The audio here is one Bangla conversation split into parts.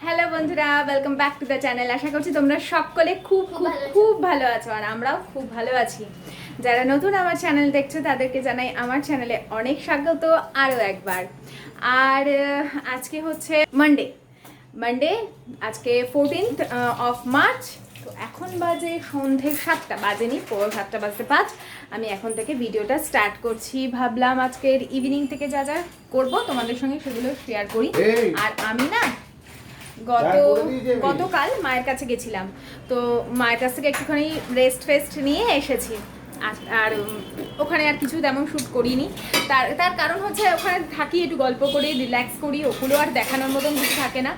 হ্যালো বন্ধুরা, welcome back to the channel. আশা করছি তোমরা সকলে খুব খুব খুব ভালো আছো আর আমরাও খুব ভালো আছি। যারা নতুন আমার চ্যানেল দেখছো তাদেরকে জানাই আমার চ্যানেলে অনেক স্বাগত আরও একবার। আর আজকে হচ্ছে মানডে, আজকে 14th অফ মার্চ। তো এখন বাজে সন্ধে 7টা, বাজেনি, পুরো 7টা বাজতে 5। আমি এখন থেকে ভিডিওটা স্টার্ট করছি। ভাবলাম আজকের ইভিনিং থেকে যা যা করবো তোমাদের সঙ্গে সেগুলো শেয়ার করি। আর আমি না গতকাল মায়ের কাছে গেছিলাম, তো মায়ের কাছ থেকে একটুখানি রেস্ট নিয়ে এসেছি। আর ওখানে আর কিছু তেমন শ্যুট করিনি। তার কারণ হচ্ছে ওখানে থাকি, একটু গল্প করি, রিল্যাক্স করি, ওগুলো আর দেখানোর মতন কিছু থাকে না।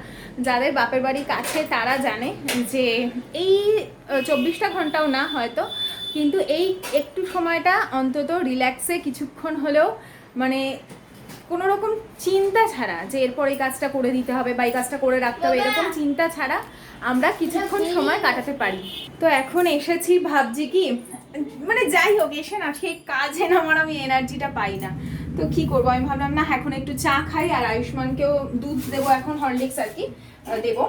যাদের বাপের বাড়ির কাছে তারা জানে যে এই 24টা ঘন্টাও না হয়তো, কিন্তু এই একটু সময়টা অন্তত রিল্যাক্সে কিছুক্ষণ হলেও, মানে কোনো রকম চিন্তা ছাড়া যে এরপর এই কাজটা করে দিতে হবে বা এই কাজটা করে রাখতে হবে, এরকম চিন্তা ছাড়া আমরা কিছুক্ষণ সময় কাটাতে পারি। তো এখন এসেছি, ভাবছি কি মানে যাই হোক, এসে না সেই কাজে নামার আমি এনার্জিটা পাই না। তো কি করবো, আমি ভাবলাম না এখন একটু চা খাই, আর আয়ুষ্মানকেও দুধ দেবো, এখন হরলিক্স আর কি দেবো।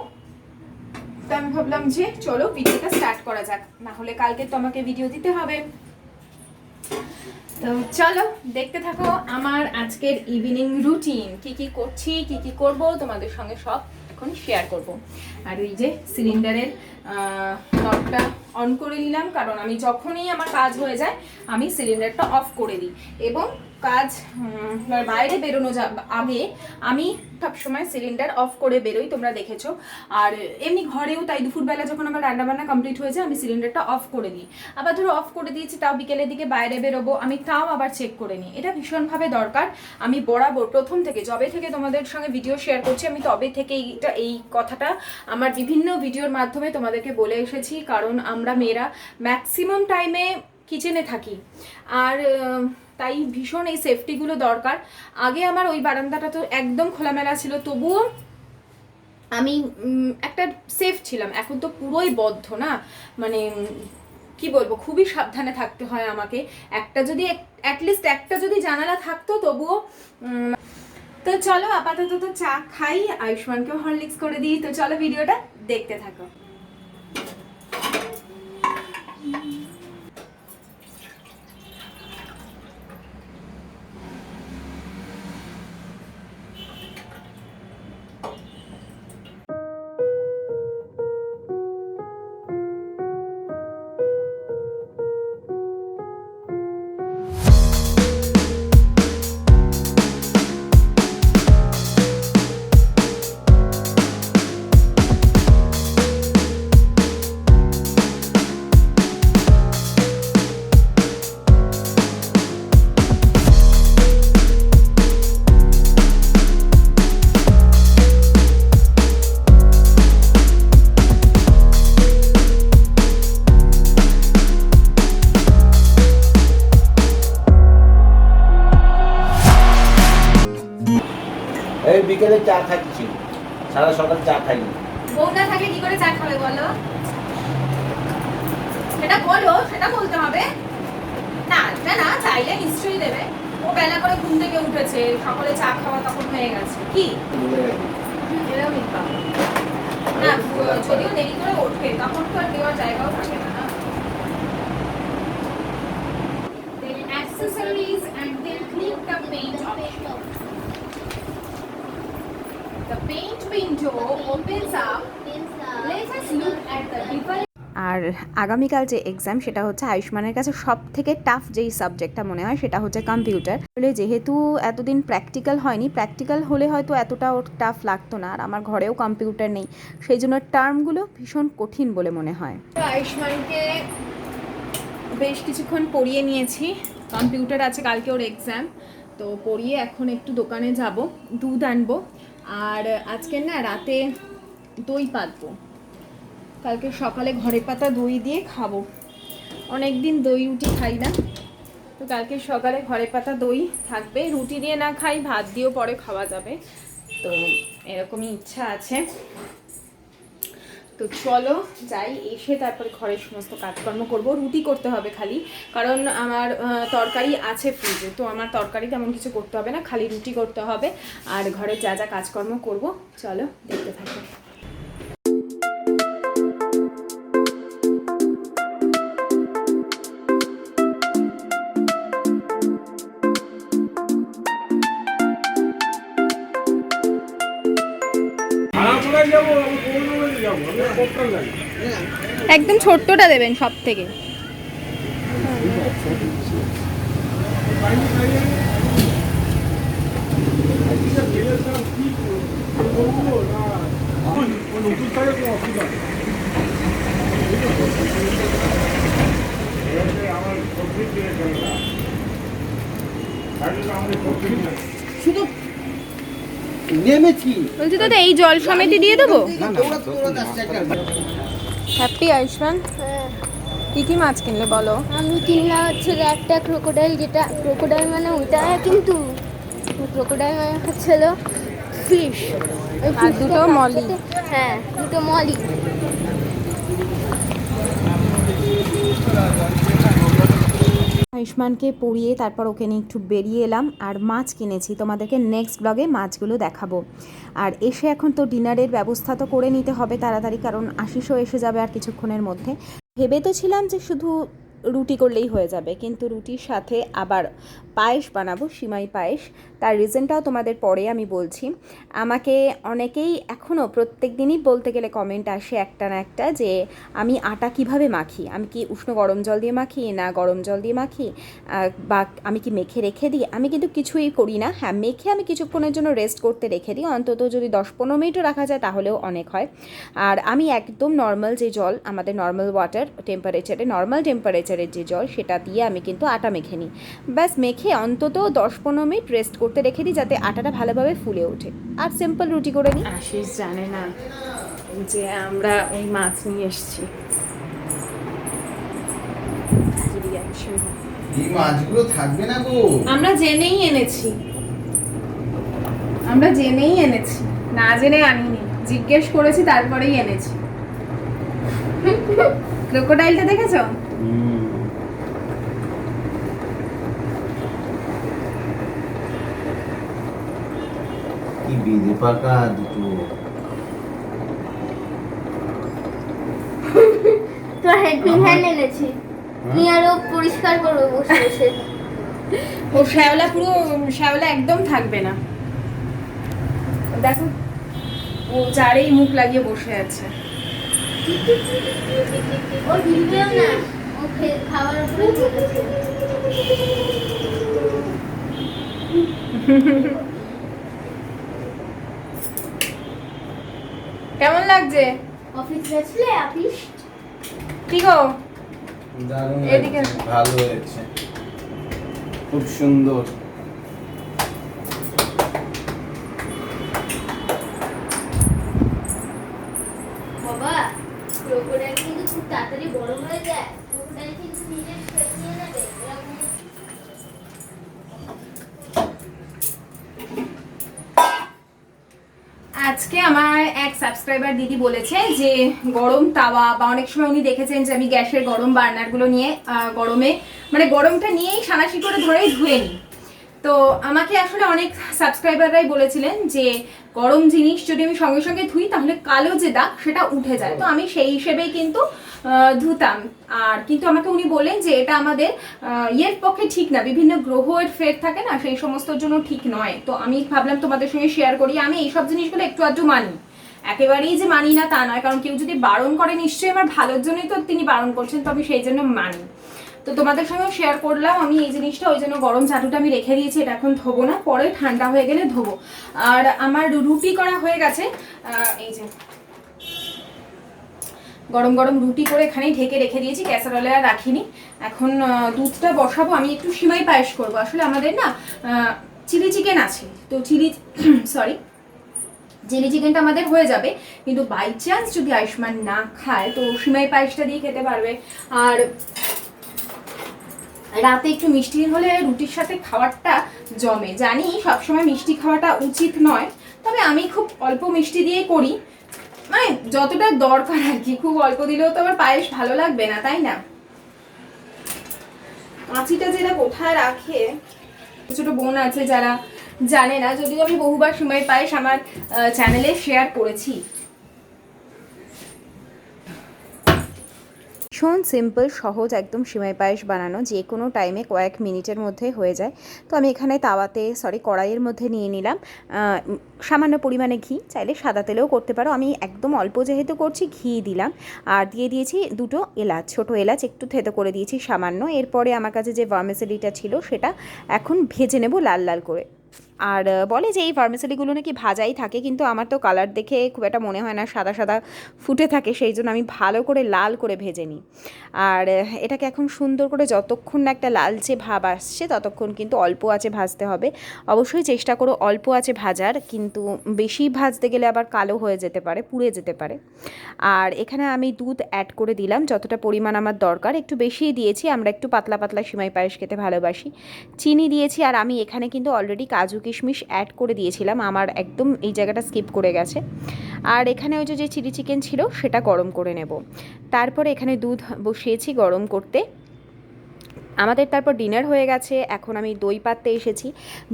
তো আমি ভাবলাম যে চলো ভিডিওটা স্টার্ট করা যাক, না হলে কালকে তো আমাকে ভিডিও দিতে হবে। তো চলো দেখতে থাকো আমার আজকের ইভিনিং রুটিন, কি কি করছি, কি কি করব তোমাদের সঙ্গে সব এখন শেয়ার করব। আর এই যে সিলিন্ডারের নটটা অন করে নিলাম, কারণ আমি যখনই আমার কাজ হয়ে যায় আমি সিলিন্ডারটা অফ করে দিই, এবং কাজ বাইরে বেরোনো আগে আমি সবসময় সিলিন্ডার অফ করে বেরোই, তোমরা দেখেছো। আর এমনি ঘরেও তাই, দুপুরবেলা যখন আমার রান্নাবান্না কমপ্লিট হয়ে যায় আমি সিলিন্ডারটা অফ করে দিই। আবার ধরো অফ করে দিয়েছি, তাও বিকেলের দিকে বাইরে বেরোবো, আমি তাও আবার চেক করে নিই। এটা ভীষণভাবে দরকার। আমি বরাবর প্রথম থেকে, যবে থেকে তোমাদের সঙ্গে ভিডিও শেয়ার করছি, আমি তবে থেকে এই কথাটা আমার বিভিন্ন ভিডিওর মাধ্যমে তোমাদেরকে বলে এসেছি। কারণ আমরা মেয়েরা ম্যাক্সিমাম টাইমে কিচেনে থাকি, আর তাই ভীষণ এই সেফটিগুলো দরকার। আগে আমার ওই বারান্দাটা তো একদম খোলামেলা ছিল, তবুও আমি একটা সেফ ছিলাম। এখন তো পুরোই বদ্ধ না, মানে কি বলবো, খুবই সাবধানে থাকতে হয় আমাকে। একটা যদি অ্যাটলিস্ট একটা যদি জানালা থাকতো তবুও। তো চলো আপাতত তো চা খাই, আয়ুষ্মানকেও হরলিক্স করে দিই। তো চলো ভিডিওটা দেখতে থাকো। এই বিকেলে চা খাচ্ছি, সারা সকাল চা খাইনি। বউ না থাকলে কি করে চা খাবে বলো? সেটা বলো, সেটা বলতে হবে না। না চাইলে নিশ্চয়ই দেবে। ও বেলা করে ঘুম থেকে উঠেছে, সকালে চা খাওয়া তখন হয়ে গেছে কি এরকমই পাবো না। যদিও দেরি করে ওঠে তখন তো আর দেওয়ার জায়গাও থাকে না। Accessories and they'll clean the paint option. The paint window opens up. Let us look at the different. আর আগামীকাল যে এক্সাম, সেটা হচ্ছে আয়ুষ্মানের কাছে সব থেকে টাফ যেই সাবজেক্টটা মনে হয় সেটা হচ্ছে কম্পিউটার। বলে যেহেতু এতদিন প্র্যাকটিক্যাল হয়নি, প্র্যাকটিক্যাল হলে হয়তো এতটা টাফ লাগতো না, আর আমার ঘরেও কম্পিউটার নেই, সেই জন্য টার্মগুলো ভীষণ কঠিন বলে মনে হয়। আয়ুষ্মানকে বেশ কিছুক্ষণ পড়িয়ে নিয়েছি, কম্পিউটার আছে, কালকে ওর এক্সাম। তো পড়িয়ে এখন একটু দোকানে যাব, দুধ আনবো। আর আজকে না রাতে দই পাতবো, কালকে সকালে ঘরে পাতা দই দিয়ে খাবো। অনেক দিন দই রুটি খাই না, তো কালকে সকালে ঘরে পাতা দই থাকবে। রুটি দিয়ে না খাই, ভাত দিয়েও পরে খাওয়া যাবে, তো এরকমই ইচ্ছা আছে। তো চলো যাই, এসে তারপরে ঘরের সমস্ত কাজকর্ম করব। রুটি করতে হবে খালি, কারণ আমার তরকারি আছে ফ্রিজে, তো আমার তরকারি তেমন কিছু করতে হবে না, খালি রুটি করতে হবে। আর ঘরে যা যা কাজকর্ম করব চলো দেখতে থাকো। একদম ছোট্টটা দেবেন সব থেকে। শুধু নেমেছি। বলছি দাদা এই জল সমেতে দিয়ে দেবো? না না, দৌড়াতে আসছে একটা। হ্যাপি আয়ুষ্মান, হ্যাঁ, কি কি মাছ কিনলে বলো? আমি কিনলাম হচ্ছে একটা ক্রোকোডাইল, যেটা ক্রোকোডাইল মানে ওইটা না, কিন্তু ক্রোকোডাইল মানে হচ্ছিল ফিশ। আর দুটো মলি। হ্যাঁ, দুটো মলি। আয়ুষ্মানকে পরিয়ে তারপর ওকে নিয়ে একটু বেরিয়ে এলাম, আর মাছ কিনেছি, তোমাদেরকে নেক্সট ব্লগে মাছগুলো দেখাবো। আর এসে এখন তো ডিনারের ব্যবস্থা তো করে নিতে হবে তাড়াতাড়ি, কারণ আশিসও এসে যাবে আর কিছুক্ষণের মধ্যে। ভেবে তো ছিলাম যে শুধু রুটি করলেই হয়ে যাবে, কিন্তু রুটির সাথে আবার পায়েস বানাবো, সিমাই পায়েস। তার রিজনটাও তোমাদের পরে আমি বলছি। আমাকে অনেকেই এখনও প্রত্যেক দিনই বলতে গেলে কমেন্ট আসে একটা না একটা, যে আমি আটা কিভাবে মাখি, আমি কি উষ্ণ গরম জল দিয়ে মাখি না গরম জল দিয়ে মাখি, বা আমি কি মেখে রেখে দিই। আমি কিন্তু কিছুই করি না। হ্যাঁ, মেখে আমি কিছুক্ষণের জন্য রেস্ট করতে রেখে দিই, অন্তত যদি 10-15 মিনিটও রাখা যায় তাহলেও অনেক হয়। আর আমি একদম নর্মাল যে জল, আমাদের নর্মাল ওয়াটার টেম্পারেচারে, নর্মাল টেম্পারেচারের যে জল, সেটা দিয়ে আমি কিন্তু আটা মেখে নিই। ব্যাস মেখে অন্তত 10-15 মিনিট রেস্ট করতে রেখে দিই, যাতে আটাটা ভালোভাবে ফুলে ওঠে, আর সিম্পল রুটি করে নিই। আশিস জানে না যে আমরা ওই মাছ নিয়ে এসেছি। এই মাছগুলো থাকবে না গো। আমরা জেনেই এনেছি, আমরা জেনেই এনেছি, না জেনে আনিনি, জিজ্ঞেস করেছি তারপরেই এনেছি। ক্রোকোডাইলটা দেখেছো? কি বেঁধে পাকা দুটো। তো হেল্পিং হ্যান্ড এনেছি, নিয়ে আরো পরিষ্কার করবো বসে বসে। ও শ্যাওলা, পুরো শ্যাওলা একদম থাকবে না। দেখো ও চারেই মুখ লাগিয়ে বসে আছে। ও ঢুকবেও না, ও খাওয়ার উপরে বসেছে। কেমন লাগছে? অফিস গেছিলে? অফিস কি গো? দারুণ এদিকে। লাগছে, ভালো হয়েছে, খুব সুন্দর। বাবা, ক্রোকোডাইল কিন্তু খুব তাড়াতাড়ি বড় হয়ে যায়। ক্রোকোডাইল কিন্তু নিজের শেপ নিয়ে নেবে এরকম। আজকে আমার এক সাবস্ক্রাইবার দিদি বলেছে যে গরম তাওয়া, বা অনেক সময় উনি দেখেছেন যে আমি গ্যাসের গরম বার্নারগুলো নিয়ে গরমে, মানে গরমটা নিয়েই সানাসি করে ধরেই ধুয়ে নিই। তো আমাকে আসলে অনেক সাবস্ক্রাইবাররাই বলেছিলেন যে গরম জিনিস যদি আমি সঙ্গে সঙ্গে ধুই তাহলে কালো যে দাগ সেটা উঠে যায়। তো আমি সেই হিসেবেই কিন্তু ধুতাম। আর কিন্তু আমাকে উনি বললেন যে এটা আমাদের ইয়ের পক্ষে ঠিক না, বিভিন্ন গ্রহের ফের থাকে না, সেই সমস্তর জন্য ঠিক নয়। তো আমি ভাবলাম তোমাদের সঙ্গে শেয়ার করি। আমি এইসব জিনিসগুলো একটু আধটু মানি, একেবারেই যে মানি না তা নয়, কারণ কেউ যদি বারণ করে নিশ্চয়ই আমার ভালোর জন্যই তো তিনি বারণ করছেন, তো আমি সেই জন্য মানি। তো তোমাদের সঙ্গে শেয়ার করলাম আমি এই জিনিসটা। ওই জন্য গরম চাটুটা আমি রেখে দিয়েছি, এটা এখন ধোবো না, পরে ঠান্ডা হয়ে গেলে ধোবো। আর আমার রুটি করা হয়ে গেছে, এই যে গরম গরম রুটি করে এখানেই ঢেকে রেখে দিয়েছি, ক্যাসারোলে আর রাখিনি। এখন দুধটা বসাবো, আমি একটু সিমাই পায়েস করবো। আসলে আমাদের না চিলি চিকেন আছে, তো চিলি চিকেনটা আমাদের হয়ে যাবে, কিন্তু বাই চান্স যদি আয়ুষ্মান না খায় তো সিমাই পায়েসটা দিয়ে খেতে পারবে। আর রাতে একটু মিষ্টি হলে রুটির সাথে খাবারটা জমে। জানি সবসময় মিষ্টি খাওয়াটা উচিত নয়, তবে আমি খুব অল্প মিষ্টি দিয়ে করি, মানে যতটা দরকার আর কি। খুব অল্প দিলেও তো আবার পায়েস ভালো লাগবে না, তাই না? কাঁচিটা যেটা কোথায় রাখে, ছোট বোন আছে যারা জানে না, যদিও আমি বহুবার সিমাই পায়েস আমার চ্যানেলে শেয়ার করেছি। ভীষণ সিম্পল সহজ একদম সিমাই পায়েস বানানো, যে কোনো টাইমে কয়েক মিনিটের মধ্যে হয়ে যায়। তো আমি এখানে কড়াইয়ের মধ্যে নিয়ে নিলাম সামান্য পরিমাণে ঘি, চাইলে সাদা তেলেও করতে পারো, আমি একদম অল্প যেহেতু করছি ঘি দিলাম। আর দিয়ে দিয়েছি 2টো এলাচ, ছোটো এলাচ একটু থেতো করে দিয়েছি সামান্য। এরপরে আমার কাছে যে ভার্মিসেলিটা ছিল সেটা এখন ভেজে নেব লাল লাল করে। আর বলে যে এই ভার্মিসেলিগুলো নাকি ভাজাই থাকে, কিন্তু আমার তো কালার দেখে খুব একটা মনে হয় না, সাদা সাদা ফুটে থাকে, সেই জন্য আমি ভালো করে লাল করে ভেজে নিই। আর এটাকে এখন সুন্দর করে যতক্ষণ না একটা লালচে ভাব আসছে ততক্ষণ কিন্তু অল্প আঁচে ভাজতে হবে। অবশ্যই চেষ্টা করো অল্প আঁচে ভাজার, কিন্তু বেশি ভাজতে গেলে আবার কালো হয়ে যেতে পারে, পুড়ে যেতে পারে। আর এখানে আমি দুধ অ্যাড করে দিলাম যতটা পরিমাণ আমার দরকার, একটু বেশিই দিয়েছি, আমরা একটু পাতলা পাতলা সিমাই পায়েস খেতে ভালোবাসি। চিনি দিয়েছি, আর আমি এখানে কিন্তু অলরেডি কাজু কিশমিশ অ্যাড করে দিয়েছিলাম, আমার একদম এই জায়গাটা স্কিপ করে গেছে। আর এখানে ওই যে চিলি চিকেন ছিল সেটা গরম করে নেব। তারপরে এখানে দুধ বসিয়েছি গরম করতে। আমাদের তারপর ডিনার হয়ে গেছে, এখন আমি দই পাততে এসেছি।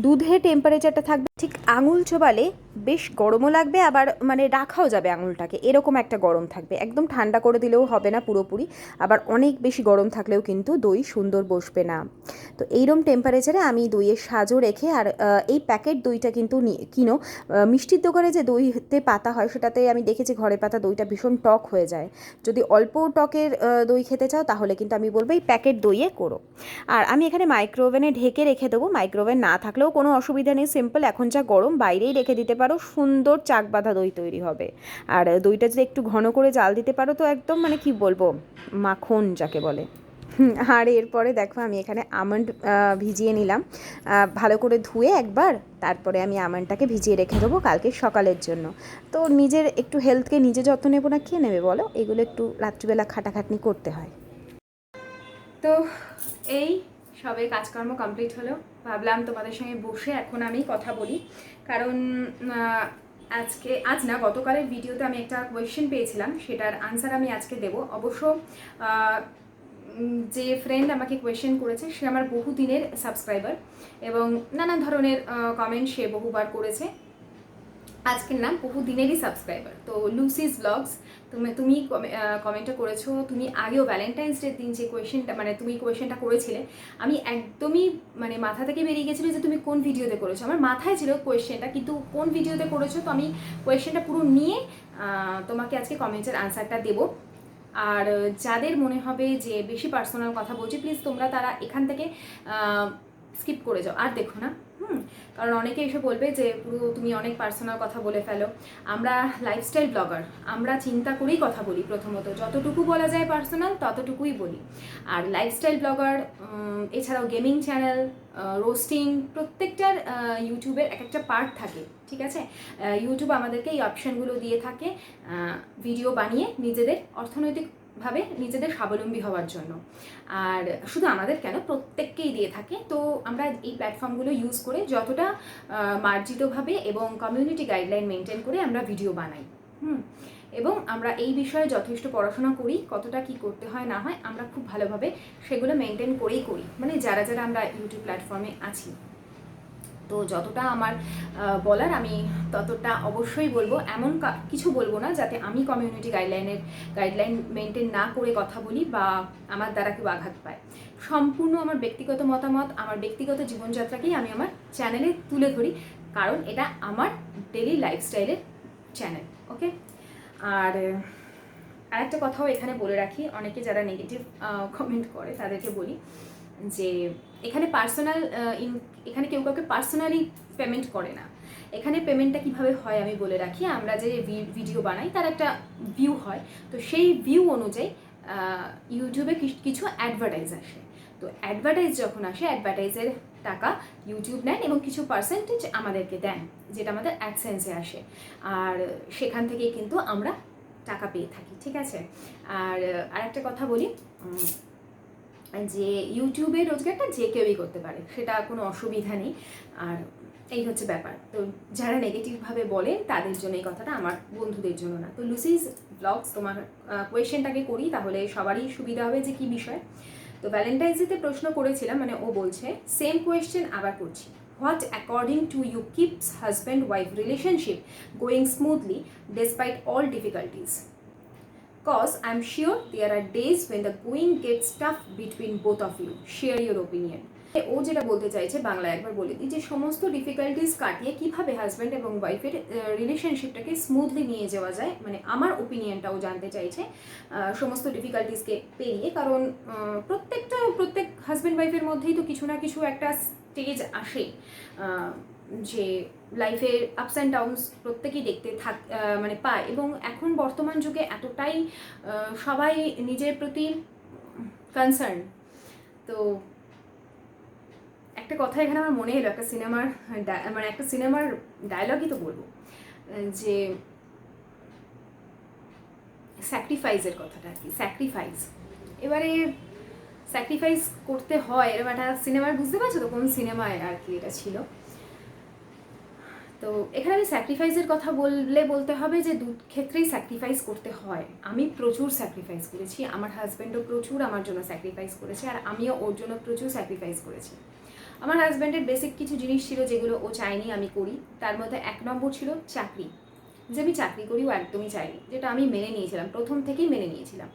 দুধের টেম্পারেচারটা থাকবে ঠিক আঙুল চোবালে বেশ গরমও লাগবে, আবার মানে রাখাও যাবে আঙুলটাকে, এরকম একটা গরম থাকবে। একদম ঠান্ডা করে দিলেও হবে না পুরোপুরি, আবার অনেক বেশি গরম থাকলেও কিন্তু দই সুন্দর বসবে না। তো এইরকম টেম্পারেচারে আমি দইয়ের সাজও রেখে, আর এই প্যাকেট দইটা কিন্তু কিনো, মিষ্টির দোকানে যে দইতে পাতা হয় সেটাতে আমি দেখেছি ঘরে পাতা দইটা ভীষণ টক হয়ে যায়। যদি অল্প টকের দই খেতে চাও তাহলে কিন্তু আমি বলবো এই প্যাকেট দইয়ে করো। আর আমি এখানে মাইক্রোওভেনে ঢেকে রেখে দেবো, মাইক্রোওভেন না থাকলেও কোনো অসুবিধা নেই, সিম্পল এখন যা গরম বাইরেই রেখে দিতে পারো, সুন্দর চাক বাঁধা দই তৈরি হবে। আর দইটা যদি একটু ঘন করে জাল দিতে পারো তো একদম মানে কি বলবো, মাখন যাকে বলে। আর এরপরে দেখো আমি এখানে আমন্ড ভিজিয়ে নিলাম ভালো করে ধুয়ে একবার, তারপরে আমি আমন্ডটাকে ভিজিয়ে রেখে দেবো কালকে সকালের জন্য। তো নিজের একটু হেলথকে নিজে যত্ন নেবো না, কে নেবে বলো, এগুলো একটু রাত্রিবেলা খাটাখাটনি করতে হয়। তো এই সবে কাজকর্ম কমপ্লিট হলো, ভাবলাম তোমাদের সঙ্গে বসে এখন আমি কথা বলি, কারণ আজ না গতকালের ভিডিওতে আমি একটা কোয়েশ্চেন পেয়েছিলাম, সেটার আনসার আমি আজকে দেব। অবশ্য যে ফ্রেন্ড আমাকে কোয়েশ্চেন করেছে সে আমার বহুদিনের সাবস্ক্রাইবার, এবং নানান ধরনের কমেন্ট সে বহুবার করেছে। আজকের নাম বহুদিনেরই সাবস্ক্রাইবার, তো লুসিস ব্লগস, তুমি কমেন্টটা করেছো। তুমি আগেও ভ্যালেন্টাইন্স ডের দিন যে কোয়েশ্চেনটা মানে তুমি কোয়েশ্চেনটা করেছিলে, আমি একদমই মানে মাথা থেকে বেরিয়ে গেছিলো যে তুমি কোন ভিডিওতে করেছো। আমার মাথায় ছিল কোয়েশ্চেনটা, কিন্তু কোন ভিডিওতে করেছো, তো আমি কোয়েশ্চেনটা পুরো নিয়ে তোমাকে আজকে কমেন্টের আনসারটা দেবো। আর যাদের মনে হবে যে বেশি পার্সোনাল কথা বলছি, প্লিজ তোমরা তারা এখান থেকে স্কিপ করে যাও, আর দেখো না। কারণ অনেকে এসে বলবে যে পুরো তুমি অনেক পার্সোনাল কথা বলে ফেলো। আমরা লাইফস্টাইল ব্লগার, আমরা চিন্তা করেই কথা বলি, প্রথমত যতটুকু বলা যায় পার্সোনাল ততটুকুই বলি। আর লাইফস্টাইল ব্লগার এছাড়াও গেমিং চ্যানেল, রোস্টিং, প্রত্যেকটার ইউটিউবের এক একটা পার্ট থাকে, ঠিক আছে। ইউটিউব আমাদেরকে এই অপশানগুলো দিয়ে থাকে ভিডিও বানিয়ে নিজেদের অর্থনৈতিকভাবে নিজেদের স্বাবলম্বী হওয়ার জন্য। আর শুধু আমাদের কেন, প্রত্যেককেই দিয়ে থাকে। তো আমরা এই প্ল্যাটফর্মগুলো ইউজ করে যতটা মার্জিতভাবে এবং কমিউনিটি গাইডলাইন মেনটেন করে আমরা ভিডিও বানাই। এবং আমরা এই বিষয়ে যথেষ্ট পড়াশোনা করি, কতটা কি করতে হয় না হয় আমরা খুব ভালোভাবে সেগুলো মেনটেন করেই করি, মানে যারা যারা আমরা ইউটিউব প্ল্যাটফর্মে আছি। তো যতটা আমার বলার আমি ততটা অবশ্যই বলবো, এমন কিছু বলবো না যাতে আমি কমিউনিটি গাইডলাইন মেনটেন না করে কথা বলি বা আমার দ্বারা কেউ আঘাত পায়। সম্পূর্ণ আমার ব্যক্তিগত মতামত, আমার ব্যক্তিগত জীবনযাত্রাকেই আমি আমার চ্যানেলে তুলে ধরি, কারণ এটা আমার ডেলি লাইফস্টাইলের চ্যানেল। ওকে। আর আরেকটা কথাও এখানে বলে রাখি, অনেকে যারা নেগেটিভ কমেন্ট করে তাদেরকে বলি যে এখানে এখানে কেউ কাউকে পার্সোনালি পেমেন্ট করে না। এখানে পেমেন্টটা কিভাবে হয় আমি বলে রাখি। আমরা যে ভিডিও বানাই তার একটা ভিউ হয়, তো সেই ভিউ অনুযায়ী ইউটিউবে কিছু অ্যাডভার্টাইজ আসে। তো অ্যাডভার্টাইজ যখন আসে, অ্যাডভার্টাইজের টাকা ইউটিউব নেন এবং কিছু পার্সেন্টেজ আমাদেরকে দেন, যেটা আমাদের অ্যাডসেন্সে আসে, আর সেখান থেকেই কিন্তু আমরা টাকা পেয়ে থাকি, ঠিক আছে। আর আরেকটা কথা বলি যে ইউটিউবে রোজগারটা যে কেউই করতে পারে, সেটা কোনো অসুবিধা নেই। আর এই হচ্ছে ব্যাপার। তো যারা নেগেটিভভাবে বলেন তাদের জন্য এই কথাটা, আমার বন্ধুদের জন্য না। তো লুসিস ব্লগস, তোমার কোয়েশ্চেনটাকে করি তাহলে সবারই সুবিধা হবে যে কী বিষয়। তো ভ্যালেন্টাইন্স ডেতে প্রশ্ন করেছিলাম, মানে ও বলছে সেম কোয়েশ্চেন আবার করছি। What according to you keeps husband wife relationship going smoothly despite all difficulties? cause I'm sure there are days when the going gets tough between both of you. Share your opinion. ও যেটা বলতে চাইছে বাংলায় একবার বলে দিই, যে সমস্ত ডিফিকাল্টিস কাটিয়ে কিভাবে হাজব্যান্ড এবং ওয়াইফের রিলেশনশিপটাকে স্মুথলি নিয়ে যাওয়া যায়, মানে আমার ওপিনিয়নটাও জানতে চাইছে সমস্ত ডিফিকাল্টিসকে পেরিয়ে। কারণ প্রত্যেক হাজব্যান্ড ওয়াইফের মধ্যেই তো কিছু না কিছু একটা স্টেজ আসে যে লাইফের আপস অ্যান্ড ডাউনস প্রত্যেকেই দেখতে মানে পায়। এবং এখন বর্তমান যুগে এতটাই সবাই নিজের প্রতি কনসার্ন। তো একটা কথা এখানে আমার মনে এলো, একটা সিনেমার ডায়লগই তো বলবো, যে স্যাক্রিফাইসের কথাটা আর কি, স্যাক্রিফাইস। এবারে স্যাক্রিফাইস করতে হয়, এরকম একটা সিনেমার, বুঝতে পারছো তো কোন সিনেমায় আর কি এটা ছিল। তো এখানে আমি স্যাক্রিফাইসের কথা বলতে হবে যে দু ক্ষেত্রেই স্যাক্রিফাইস করতে হয়। আমি প্রচুর স্যাক্রিফাইস করেছি, আমার হাজব্যান্ডও প্রচুর আমার জন্য স্যাক্রিফাইস করেছে, আর আমিও ওর জন্য প্রচুর স্যাক্রিফাইস করেছি। আমার হাজব্যান্ডের বেসিক কিছু জিনিস ছিল যেগুলো ও চায়নি আমি করি। তার মধ্যে 1 নম্বর ছিল চাকরি, যে আমি চাকরি করি ও একদমই চাইনি, যেটা আমি মেনে নিয়েছিলাম, প্রথম থেকেই মেনে নিয়েছিলাম।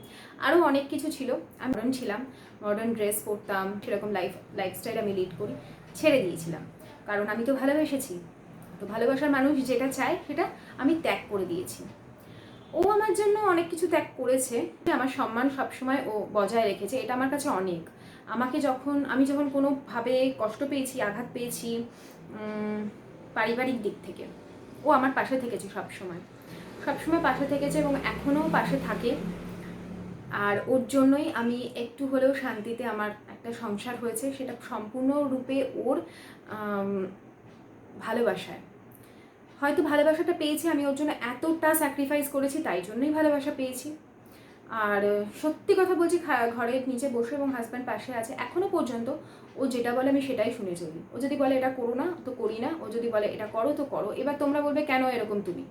আরও অনেক কিছু ছিল, আমি মডার্ন ছিলাম, মডার্ন ড্রেস পরতাম, সেরকম লাইফস্টাইল আমি লিড করি, ছেড়ে দিয়েছিলাম। কারণ আমি তো ভালোবেসেছি, তো ভালোবাসার মানুষ যেটা চায় সেটা আমি ত্যাগ করে দিয়েছি। ও আমার জন্য অনেক কিছু ত্যাগ করেছে, আমার সম্মান সবসময় ও বজায় রেখেছে, এটা আমার কাছে অনেক। আমি যখন কোনোভাবে কষ্ট পেয়েছি, আঘাত পেয়েছি পারিবারিক দিক থেকে, ও আমার পাশে থেকেছে সবসময় পাশে থেকেছে এবং এখনও পাশে থাকে। আর ওর জন্যই আমি একটু হলেও শান্তিতে আমার একটা সংসার হয়েছে, সেটা সম্পূর্ণরূপে ওর ভালোবাসায়। হয়তো ভালোবাসাটা পেয়েছি আমি ওর জন্য, এতটা স্যাক্রিফাইস করেছি, তাই জন্যই ভালোবাসা পেয়েছি। আর সত্যি কথা বলছি, ঘরের নিচে বসে এবং হাজব্যান্ড পাশে আছে এখনও পর্যন্ত। ও যেটা বলে আমি সেটাই শুনে চলি। ও যদি বলে এটা করো না তো করি না, ও যদি বলে এটা করো তো করো। এবার তোমরা বলবে কেন এরকম তুমি,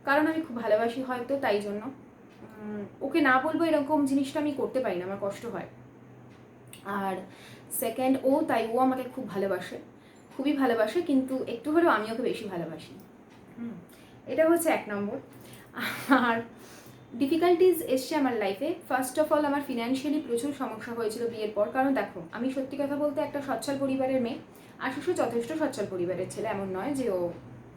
কারণ আমি খুব ভালোবাসি হয়তো, তাই জন্য ওকে না বলবো এরকম জিনিসটা আমি করতে পারি না, আমার কষ্ট হয়। আর সেকেন্ড, ও আমাকে খুব ভালোবাসে, খুবই ভালোবাসে, কিন্তু একটু হলেও আমি ওকে বেশি ভালোবাসি। এটা হচ্ছে 1 নম্বর। আর ডিফিকাল্টিজ এসছে আমার লাইফে। ফার্স্ট অফ অল আমার ফিনান্সিয়ালি প্রচুর সমস্যা হয়েছিল বিয়ের পর। কারণ দেখো, আমি সত্যি কথা বলতে একটা সচ্ছল পরিবারের মেয়ে, আশুষও যথেষ্ট সচ্ছল পরিবারের ছেলে, এমন নয় যে ও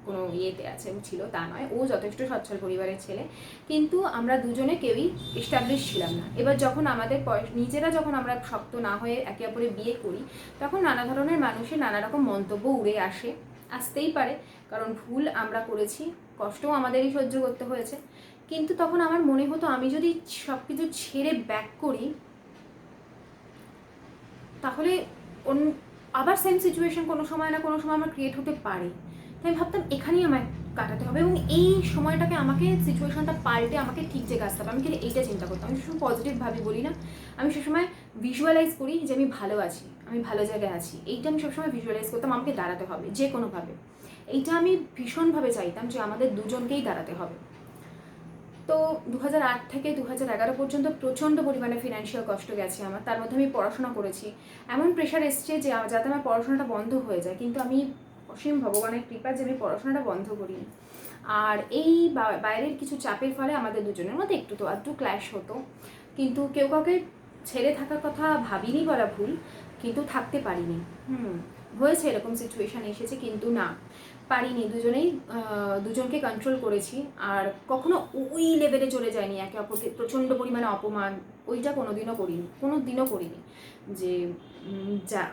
কোনো ইয়েতে আছে ছিল, তা নয়, ও যথেষ্ট সচ্ছল পরিবারের ছেলে, কিন্তু আমরা দুজনে কেউই এস্টাবলিশ ছিলাম না। এবার যখন আমাদের নিজেরা যখন আমরা শক্ত না হয়ে একে অপরে বিয়ে করি, তখন নানা ধরনের মানুষের নানা রকম মন্তব্য উড়ে আসতেই পারে, কারণ ভুল আমরা করেছি, কষ্টও আমাদেরই সহ্য করতে হয়েছে। কিন্তু তখন আমার মনে হতো আমি যদি সব কিছু ছেড়ে ব্যাক করি, তাহলে আবার সেম সিচুয়েশন কোনো সময় না কোনো সময় আমার ক্রিয়েট হতে পারে। তাই আমি ভাবতাম এখানেই আমায় কাটাতে হবে, এবং এই সময়টাকে আমাকে সিচুয়েশনটা পাল্টে আমাকে ঠিক জায়গায় আসতে হবে। আমি কিন্তু এইটা চিন্তা করতাম, আমি সবসময় পজিটিভভাবে বলি না, আমি সবসময় ভিজুয়ালাইজ করি যে আমি ভালো আছি, আমি ভালো জায়গায় আছি, এইটা আমি সবসময় ভিজুয়ালাইজ করতাম। আমাকে দাঁড়াতে হবে যে কোনোভাবে, এইটা আমি ভীষণভাবে চাইতাম যে আমাদের দুজনকেই দাঁড়াতে হবে। তো 2008 থেকে 2011 পর্যন্ত প্রচণ্ড পরিমাণে ফিনান্সিয়াল কষ্ট গেছে আমার। তার মধ্যে আমি পড়াশোনা করেছি, এমন প্রেশার এসছে যে যাতে আমার পড়াশোনাটা বন্ধ হয়ে যায়, কিন্তু আমি অসীম ভগবানের কৃপা যে আমি পড়াশোনাটা বন্ধ করিনি। আর এই বাইরের কিছু চাপের ফলে আমাদের দুজনের মধ্যে একটু তো আধটু ক্ল্যাশ হতো, কিন্তু কেউ কাউকে ছেড়ে থাকার কথা ভাবিনি বলা ভুল, কিন্তু থাকতে পারিনি। হয়েছে এরকম সিচুয়েশান এসেছে, কিন্তু না পারিনি, দুজনকে কন্ট্রোল করেছি। আর কখনো ওই লেভেলে চলে যায়নি, একে অপরকে প্রচণ্ড পরিমাণে অপমান, ওইটা কোনোদিনও করিনি যে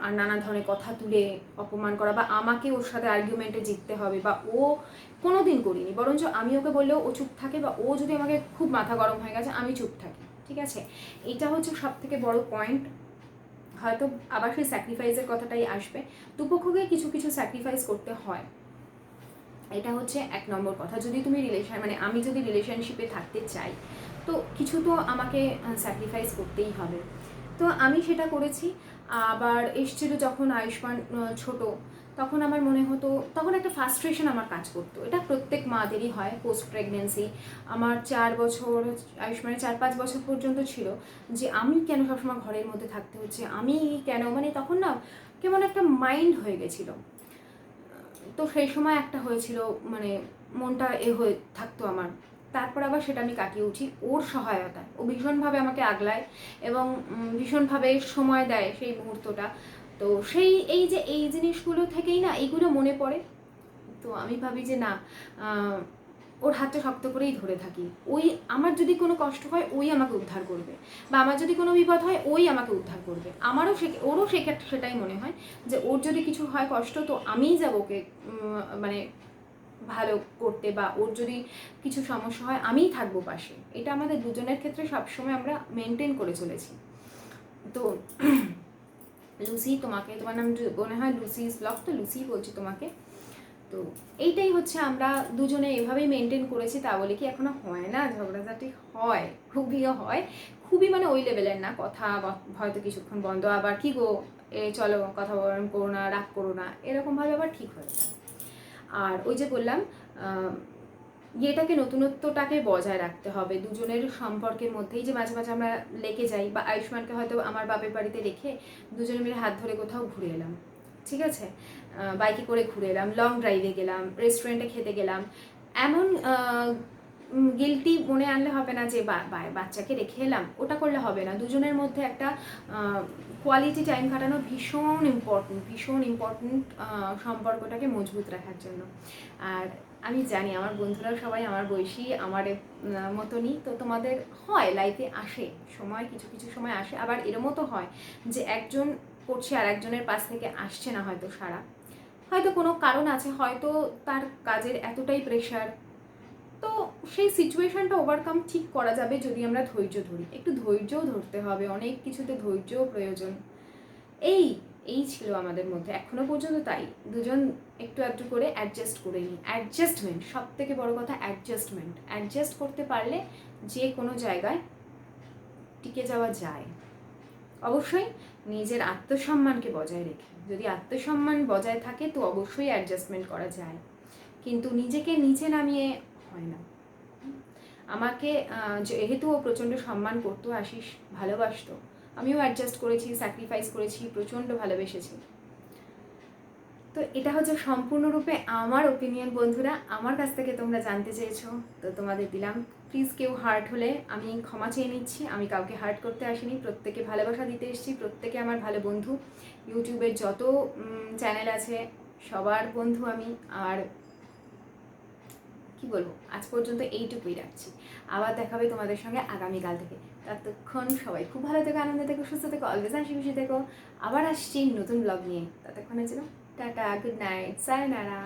আর নানা ধরনের কথা তুলে অপমান করা, বা আমাকে ওর সাথে আর্গুমেন্টে জিততে হবে, বা ও কোনোদিন করিনি। বরঞ্চ আমি ওকে বললেও ও চুপ থাকে, বা ও যদি আমাকে খুব মাথা গরম হয়ে গেছে আমি চুপ থাকি, ঠিক আছে। এটা হচ্ছে সব থেকে বড় পয়েন্ট। হয়তো আবার সেই স্যাক্রিফাইসের কথাটাই আসবে, দুপক্ষকে কিছু কিছু স্যাক্রিফাইস করতে হয়, এটা হচ্ছে 1 নম্বর কথা। যদি তুমি আমি যদি রিলেশনশিপে থাকতে চাই, তো কিছু তো আমাকে স্যাক্রিফাইস করতেই হবে। তো আমি সেটা করেছি। আবার এসেছিল যখন আয়ুষ্মান ছোট, তখন আমার মনে হতো, তখন একটা ফ্রাস্ট্রেশন আমার কাজ করতো। এটা প্রত্যেক মাদেরই হয় পোস্ট প্রেগনেন্সি। আমার 4 বছর, আয়ুষ্মানের 4-5 বছর পর্যন্ত ছিল যে আমি কেন সবসময় ঘরের মধ্যে থাকতে হচ্ছে, আমি কেন, মানে তখন না কেমন একটা মাইন্ড হয়ে গেছিলো। তো সেই সময় একটা হয়েছিল, মানে মনটা হয়ে থাকতো আমার তারপর আবার সেটা আমি কাটিয়ে উঠি ওর সহায়তায়। ও ভীষণভাবে আমাকে আগলায় এবং ভীষণভাবে সময় দেয় সেই মুহূর্তটা। তো এই যে এই জিনিসগুলো থেকেই না এইগুলো মনে পড়ে। তো আমি ভাবি যে না, ওর হাতটা শক্ত করেই ধরে থাকি। ওই আমার যদি কোনো কষ্ট হয় ওই আমাকে উদ্ধার করবে, বা আমার যদি কোনো বিপদ হয় ওই আমাকে উদ্ধার করবে। ওরও সেক্ষেত্রে সেটাই মনে হয় যে ওর যদি কিছু হয় কষ্ট, তো আমিই যাবো ওকে মানে ভালো করতে, বা ওর যদি কিছু সমস্যা হয় আমিই থাকবো পাশে। এটা আমাদের দুজনের ক্ষেত্রে সবসময় আমরা মেনটেন করে চলেছি। তো লুসি, তোমার নাম মনে হয় লুসি ব্লগ, তো লুসি বলছি তোমাকে। তো এইটাই হচ্ছে আমরা দুজনে এভাবেই মেনটেন করেছি। তা বলে কি এখনো হয় না, ঝগড়াঝাটি হয়, খুবই মানে ওই লেভেলের না। কথা হয়তো কিছুক্ষণ বন্ধ, আবার কি গো চলো কথা করো না, রাগ করো না, এরকমভাবে আবার ঠিক হয়ে যায়। আর ওই যে বললাম, নতুনত্বটাকে বজায় রাখতে হবে দুজনের সম্পর্কের মধ্যেই। যে মাঝে মাঝে আমরা লেগে যাই, বা আয়ুষ্মানকে হয়তো আমার বাপের বাড়িতে রেখে দুজনে মিলে হাত ধরে কোথাও ঘুরে এলাম, ঠিক আছে, বাইকে করে ঘুরে এলাম, লং ড্রাইভে গেলাম, রেস্টুরেন্টে খেতে গেলাম, এমন গিল্টি মনে আনলে হবে না যে বাচ্চাকে রেখে এলাম, ওটা করলে হবে না। দুজনের মধ্যে একটা কোয়ালিটি টাইম কাটানো ভীষণ ইম্পর্টেন্ট সম্পর্কটাকে মজবুত রাখার জন্য। আর আমি জানি আমার বন্ধুরাও সবাই আমার বয়সী, আমার মতনই। তো তোমাদের হয় লাইফে আসে সময়, কিছু কিছু সময় আসে, আবার এরমও তো হয় যে একজন করছে আর একজনের পাশ থেকে আসছে না হয়তো সারা, হয়তো কোনো কারণ আছে, হয়তো তার কাজের এতটাই প্রেশার। তো সেই সিচুয়েশনটা ওভারকাম ঠিক করা যাবে যদি আমরা ধৈর্য ধরি। একটু ধৈর্যও ধরতে হবে, অনেক কিছুতে ধৈর্যও প্রয়োজন। এই ছিল আমাদের মধ্যে এখনো পর্যন্ত, তাই দুজন একটু একটু করে অ্যাডজাস্ট করে নিই। অ্যাডজাস্টমেন্ট, সব থেকে বড় কথা অ্যাডজাস্ট করতে পারলে যে কোনো জায়গায় টিকে যাওয়া যায়। অবশ্যই নিজের আত্মসম্মানকে বজায় রেখে। যদি আত্মসম্মান বজায় থাকে তো অবশ্যই অ্যাডজাস্টমেন্ট করা যায়, কিন্তু নিজেকে নিচে নামিয়ে হয় না। আমাকে যেহেতু ও প্রচণ্ড সম্মান করতো, আশিস ভালোবাসতো, আমিও অ্যাডজাস্ট করেছি, স্যাক্রিফাইস করেছি, প্রচণ্ড ভালোবেসেছি। তো এটা হচ্ছে সম্পূর্ণরূপে আমার ওপিনিয়ন বন্ধুরা, আমার কাছ থেকে তোমরা জানতে চেয়েছো, তো তোমাদের দিলাম। প্লিজ কেউ হার্ট হলে আমি ক্ষমা চেয়ে নিচ্ছি, আমি কাউকে হার্ট করতে আসিনি, প্রত্যেকে ভালোবাসা দিতে এসেছি, প্রত্যেকে আমার ভালো বন্ধু। ইউটিউবের যত চ্যানেল আছে সবার বন্ধু আমি। আর কি বলবো, আজ পর্যন্ত এইটুকুই রাখছি। আবার দেখাবে তোমাদের সঙ্গে আগামীকাল থেকে। ততক্ষণ সবাই খুব ভালো থেকো, আনন্দে থেকো, সুস্থ থেকো, অলওয়েজ হাসি খুশি থেকো। আবার আসছি নতুন ব্লগ নিয়ে, ততক্ষণের জন্য টাটা, গুড নাইট, সায়োনারা।